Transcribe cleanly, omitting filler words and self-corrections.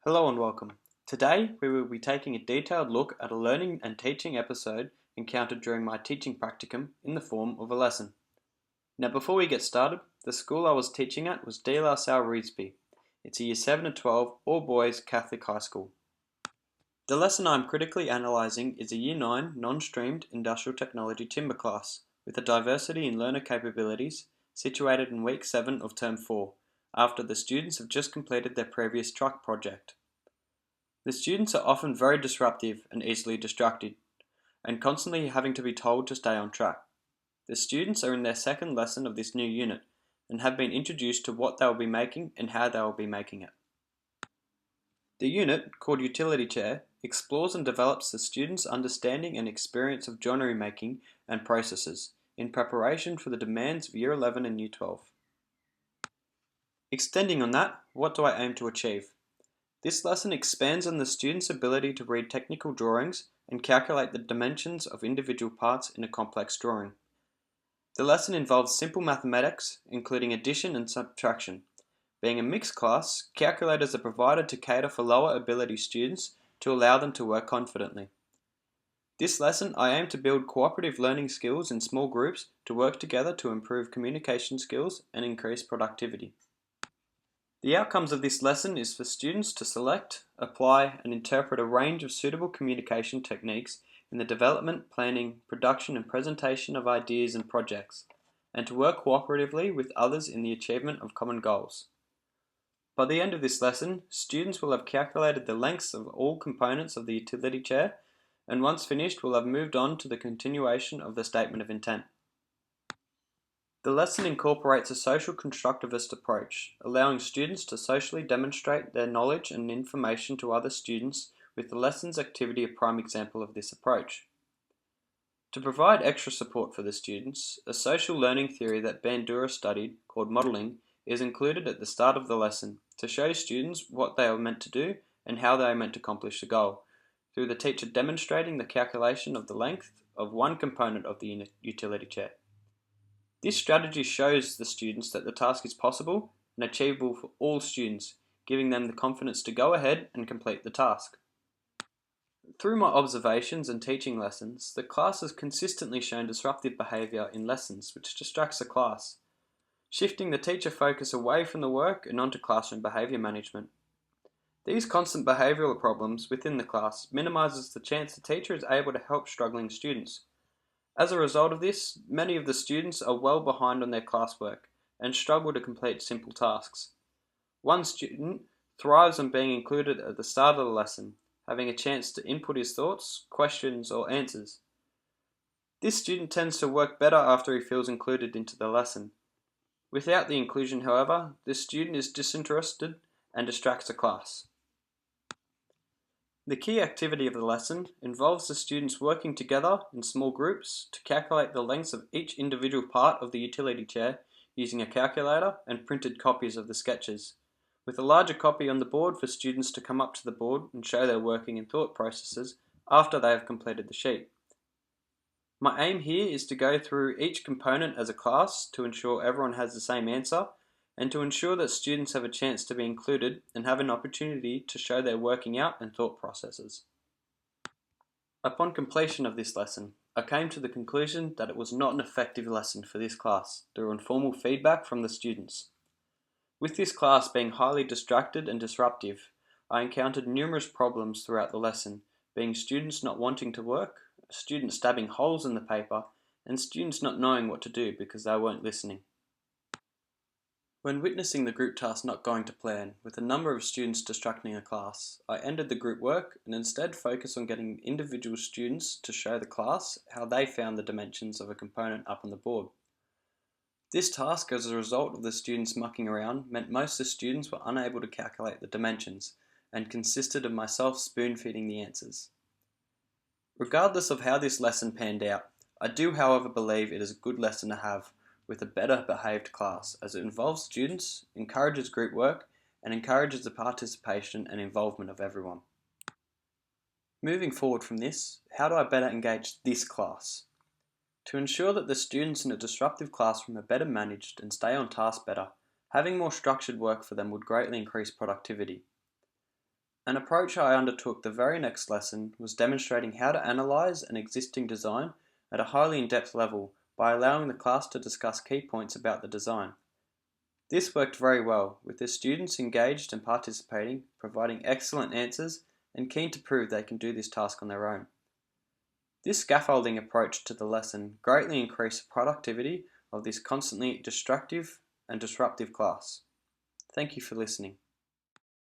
Hello and welcome. Today we will be taking a detailed look at a learning and teaching episode encountered during my teaching practicum in the form of a lesson. Now before we get started, the school I was teaching at was De La Salle Reedsby. It's a Year 7 to 12 all boys Catholic high school. The lesson I am critically analysing is a Year 9 non-streamed industrial technology timber class with a diversity in learner capabilities situated in week 7 of term 4 after the students have just completed their previous truck project. The students are often very disruptive and easily distracted, and constantly having to be told to stay on track. The students are in their second lesson of this new unit, and have been introduced to what they will be making and how they will be making it. The unit, called Utility Chair, explores and develops the students' understanding and experience of joinery making and processes, in preparation for the demands of Year 11 and Year 12. Extending on that, what do I aim to achieve? This lesson expands on the student's ability to read technical drawings and calculate the dimensions of individual parts in a complex drawing. The lesson involves simple mathematics, including addition and subtraction. Being a mixed class, calculators are provided to cater for lower ability students to allow them to work confidently. This lesson, I aim to build cooperative learning skills in small groups to work together to improve communication skills and increase productivity. The outcomes of this lesson is for students to select, apply, and interpret a range of suitable communication techniques in the development, planning, production, and presentation of ideas and projects, and to work cooperatively with others in the achievement of common goals. By the end of this lesson, students will have calculated the lengths of all components of the utility chair, and once finished will have moved on to the continuation of the statement of intent. The lesson incorporates a social constructivist approach, allowing students to socially demonstrate their knowledge and information to other students, with the lessons activity a prime example of this approach. To provide extra support for the students, a social learning theory that Bandura studied, called modelling, is included at the start of the lesson to show students what they are meant to do and how they are meant to accomplish the goal, through the teacher demonstrating the calculation of the length of one component of the utility chair. This strategy shows the students that the task is possible and achievable for all students, giving them the confidence to go ahead and complete the task. Through my observations and teaching lessons, the class has consistently shown disruptive behaviour in lessons which distracts the class, shifting the teacher focus away from the work and onto classroom behaviour management. These constant behavioural problems within the class minimises the chance the teacher is able to help struggling students. As a result of this, many of the students are well behind on their classwork and struggle to complete simple tasks. One student thrives on being included at the start of the lesson, having a chance to input his thoughts, questions, or answers. This student tends to work better after he feels included into the lesson. Without the inclusion, however, this student is disinterested and distracts the class. The key activity of the lesson involves the students working together in small groups to calculate the lengths of each individual part of the utility chair using a calculator and printed copies of the sketches, with a larger copy on the board for students to come up to the board and show their working and thought processes after they have completed the sheet. My aim here is to go through each component as a class to ensure everyone has the same answer, and to ensure that students have a chance to be included and have an opportunity to show their working out and thought processes. Upon completion of this lesson, I came to the conclusion that it was not an effective lesson for this class through informal feedback from the students. With this class being highly distracted and disruptive, I encountered numerous problems throughout the lesson, being students not wanting to work, students stabbing holes in the paper, and students not knowing what to do because they weren't listening. When witnessing the group task not going to plan, with a number of students distracting a class, I ended the group work and instead focused on getting individual students to show the class how they found the dimensions of a component up on the board. This task, as a result of the students mucking around, meant most of the students were unable to calculate the dimensions and consisted of myself spoon-feeding the answers. Regardless of how this lesson panned out, I do however believe it is a good lesson to have with a better behaved class, as it involves students, encourages group work, and encourages the participation and involvement of everyone. Moving forward from this, how do I better engage this class? To ensure that the students in a disruptive classroom are better managed and stay on task better, having more structured work for them would greatly increase productivity. An approach I undertook the very next lesson was demonstrating how to analyze an existing design at a highly in-depth level by allowing the class to discuss key points about the design. This worked very well, with the students engaged and participating, providing excellent answers, and keen to prove they can do this task on their own. This scaffolding approach to the lesson greatly increased the productivity of this constantly distractive and disruptive class. Thank you for listening.